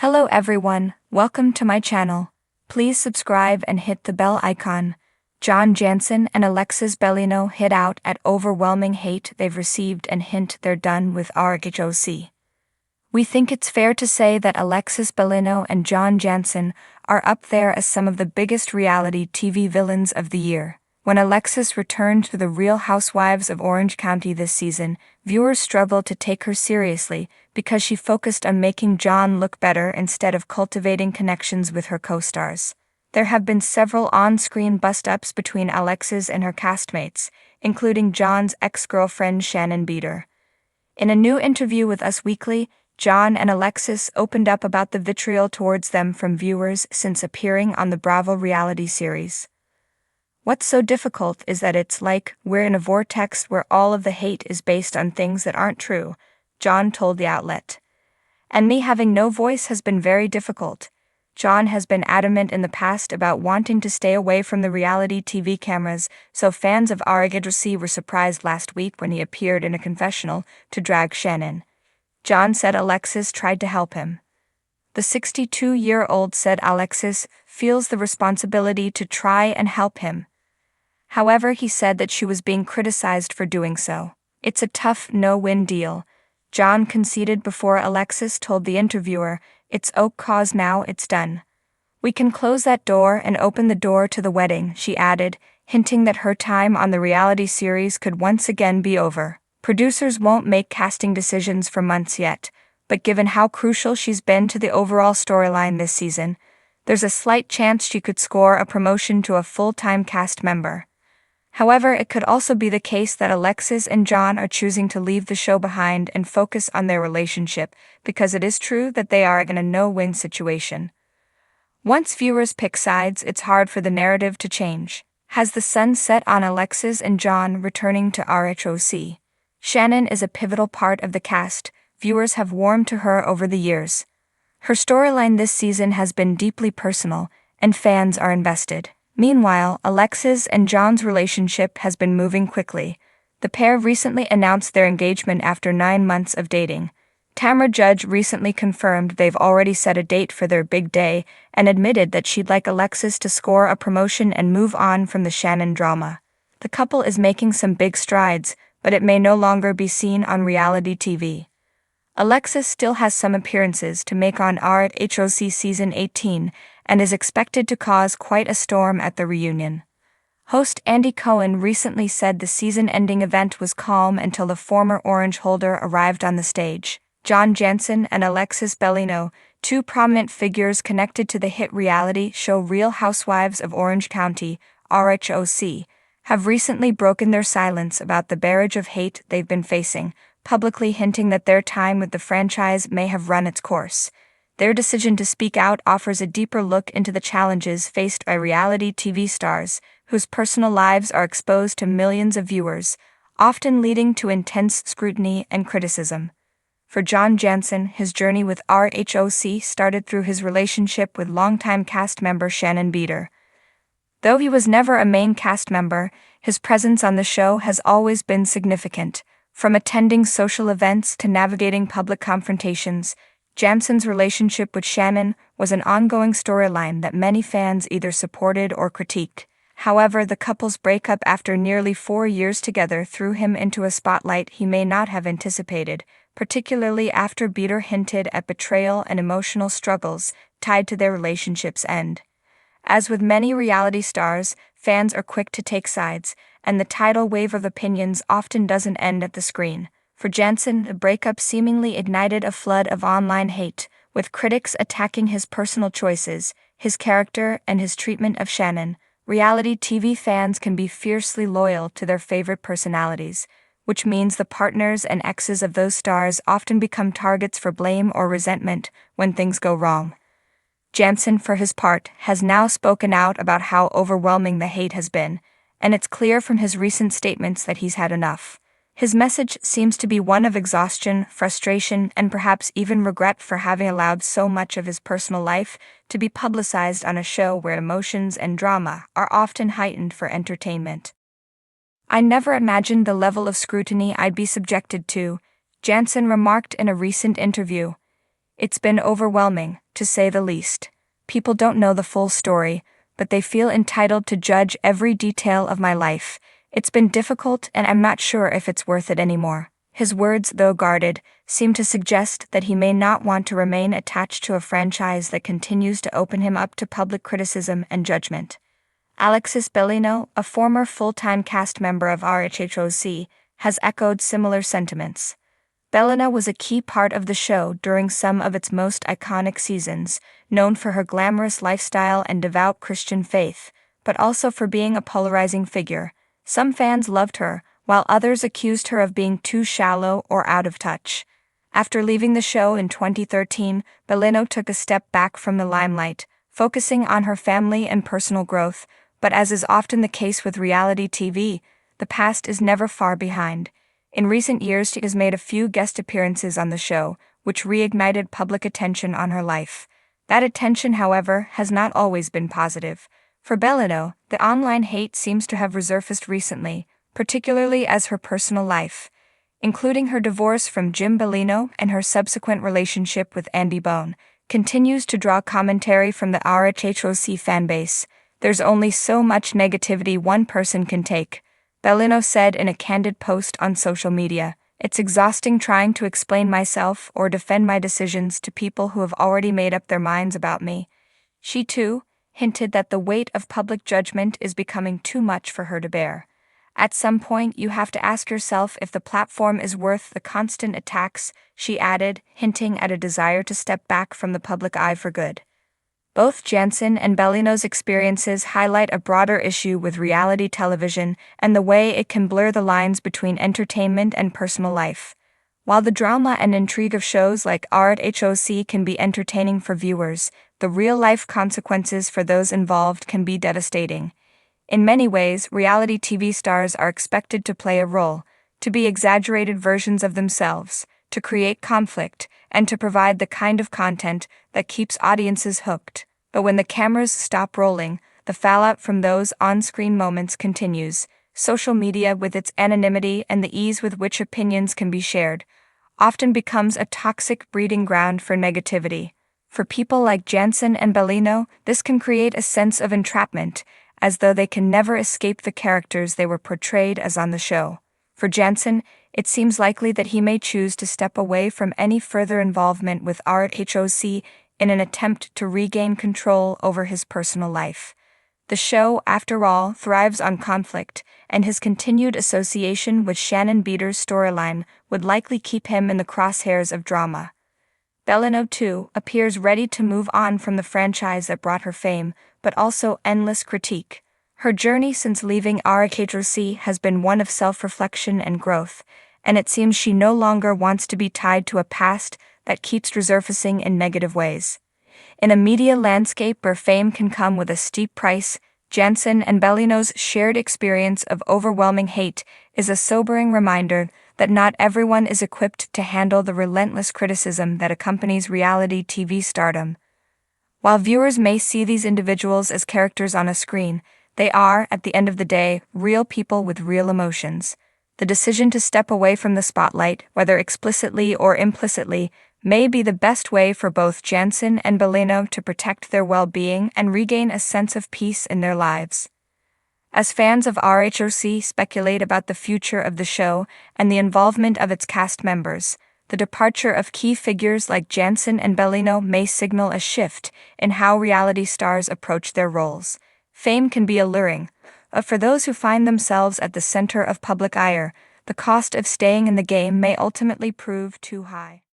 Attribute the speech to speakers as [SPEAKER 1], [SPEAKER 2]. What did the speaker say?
[SPEAKER 1] Hello everyone, welcome to my channel. Please subscribe and hit the bell icon. Jansen and Alexis Bellino hit out at overwhelming hate they've received and hint they're done with RHOC. We think it's fair to say that Alexis Bellino and Jansen are up there as some of the biggest reality TV villains of the year. When Alexis returned to the Real Housewives of Orange County this season, viewers struggled to take her seriously because she focused on making John look better instead of cultivating connections with her co-stars. There have been several on-screen bust-ups between Alexis and her castmates, including John's ex-girlfriend Shannon Beater. In a new interview with Us Weekly, John and Alexis opened up about the vitriol towards them from viewers since appearing on the Bravo reality series. What's so difficult is that it's like we're in a vortex where all of the hate is based on things that aren't true, John told the outlet. And me having no voice has been very difficult. John has been adamant in the past about wanting to stay away from the reality TV cameras, so fans of RHOC were surprised last week when he appeared in a confessional to drag Shannon. John said Alexis tried to help him. The 62-year-old said Alexis feels the responsibility to try and help him. However, he said that she was being criticized for doing so. It's a tough no-win deal, John conceded before Alexis told the interviewer, "It's oak cause now, it's done. We can close that door and open the door to the wedding," she added, hinting that her time on the reality series could once again be over. Producers won't make casting decisions for months yet, but given how crucial she's been to the overall storyline this season, there's a slight chance she could score a promotion to a full-time cast member. However, it could also be the case that Alexis and John are choosing to leave the show behind and focus on their relationship, because it is true that they are in a no-win situation. Once viewers pick sides, it's hard for the narrative to change. Has the sun set on Alexis and John returning to RHOC? Shannon is a pivotal part of the cast. Viewers have warmed to her over the years. Her storyline this season has been deeply personal, and fans are invested. Meanwhile, Alexis and John's relationship has been moving quickly. The pair recently announced their engagement after 9 months of dating. Tamra Judge recently confirmed they've already set a date for their big day and admitted that she'd like Alexis to score a promotion and move on from the Shannon drama. The couple is making some big strides, but it may no longer be seen on reality TV. Alexis still has some appearances to make on RHOC Season 18 and is expected to cause quite a storm at the reunion. Host Andy Cohen recently said the season-ending event was calm until the former Orange holder arrived on the stage. Jansen and Alexis Bellino, two prominent figures connected to the hit reality show Real Housewives of Orange County, RHOC, have recently broken their silence about the barrage of hate they've been facing, publicly hinting that their time with the franchise may have run its course. Their decision to speak out offers a deeper look into the challenges faced by reality TV stars, whose personal lives are exposed to millions of viewers, often leading to intense scrutiny and criticism. For Jansen, his journey with RHOC started through his relationship with longtime cast member Shannon Beater. Though he was never a main cast member, his presence on the show has always been significant. From attending social events to navigating public confrontations, Jansen's relationship with Shannon was an ongoing storyline that many fans either supported or critiqued. However, the couple's breakup after nearly 4 years together threw him into a spotlight he may not have anticipated, particularly after Beater hinted at betrayal and emotional struggles tied to their relationship's end. As with many reality stars, fans are quick to take sides, and the tidal wave of opinions often doesn't end at the screen. For Jansen, the breakup seemingly ignited a flood of online hate, with critics attacking his personal choices, his character, and his treatment of Shannon. Reality TV fans can be fiercely loyal to their favorite personalities, which means the partners and exes of those stars often become targets for blame or resentment when things go wrong. Jansen, for his part, has now spoken out about how overwhelming the hate has been, and it's clear from his recent statements that he's had enough. His message seems to be one of exhaustion, frustration, and perhaps even regret for having allowed so much of his personal life to be publicized on a show where emotions and drama are often heightened for entertainment. "I never imagined the level of scrutiny I'd be subjected to," Jansen remarked in a recent interview. It's been overwhelming, to say the least. People don't know the full story, but they feel entitled to judge every detail of my life. It's been difficult, and I'm not sure if it's worth it anymore. His words, though guarded, seem to suggest that he may not want to remain attached to a franchise that continues to open him up to public criticism and judgment. Alexis Bellino, a former full-time cast member of RHHOC, has echoed similar sentiments. Bellino was a key part of the show during some of its most iconic seasons, known for her glamorous lifestyle and devout Christian faith, but also for being a polarizing figure. Some fans loved her, while others accused her of being too shallow or out of touch. After leaving the show in 2013, Bellino took a step back from the limelight, focusing on her family and personal growth, but as is often the case with reality TV, the past is never far behind. In recent years, she has made a few guest appearances on the show, which reignited public attention on her life. That attention, however, has not always been positive. For Bellino, the online hate seems to have resurfaced recently, particularly as her personal life, including her divorce from Jim Bellino and her subsequent relationship with Andy Bone, continues to draw commentary from the RHHOC fanbase. There's only so much negativity one person can take, Bellino said in a candid post on social media. It's exhausting trying to explain myself or defend my decisions to people who have already made up their minds about me. She, too, hinted that the weight of public judgment is becoming too much for her to bear. At some point, you have to ask yourself if the platform is worth the constant attacks, she added, hinting at a desire to step back from the public eye for good. Both Jansen and Bellino's experiences highlight a broader issue with reality television and the way it can blur the lines between entertainment and personal life. While the drama and intrigue of shows like RHOC can be entertaining for viewers, the real-life consequences for those involved can be devastating. In many ways, reality TV stars are expected to play a role, to be exaggerated versions of themselves, to create conflict, and to provide the kind of content that keeps audiences hooked. But when the cameras stop rolling, the fallout from those on-screen moments continues. Social media, with its anonymity and the ease with which opinions can be shared, often becomes a toxic breeding ground for negativity. For people like Jansen and Bellino, this can create a sense of entrapment, as though they can never escape the characters they were portrayed as on the show. For Jansen, it seems likely that he may choose to step away from any further involvement with RHOC in an attempt to regain control over his personal life. The show, after all, thrives on conflict, and his continued association with Shannon Beater's storyline would likely keep him in the crosshairs of drama. Bellino, too, appears ready to move on from the franchise that brought her fame, but also endless critique. Her journey since leaving RHHOC has been one of self-reflection and growth, and it seems she no longer wants to be tied to a past that keeps resurfacing in negative ways. In a media landscape where fame can come with a steep price, Jansen and Bellino's shared experience of overwhelming hate is a sobering reminder that not everyone is equipped to handle the relentless criticism that accompanies reality TV stardom. While viewers may see these individuals as characters on a screen, they are, at the end of the day, real people with real emotions. The decision to step away from the spotlight, whether explicitly or implicitly, may be the best way for both Jansen and Bellino to protect their well-being and regain a sense of peace in their lives. As fans of RHOC speculate about the future of the show and the involvement of its cast members, the departure of key figures like Jansen and Bellino may signal a shift in how reality stars approach their roles. Fame can be alluring, but for those who find themselves at the center of public ire, the cost of staying in the game may ultimately prove too high.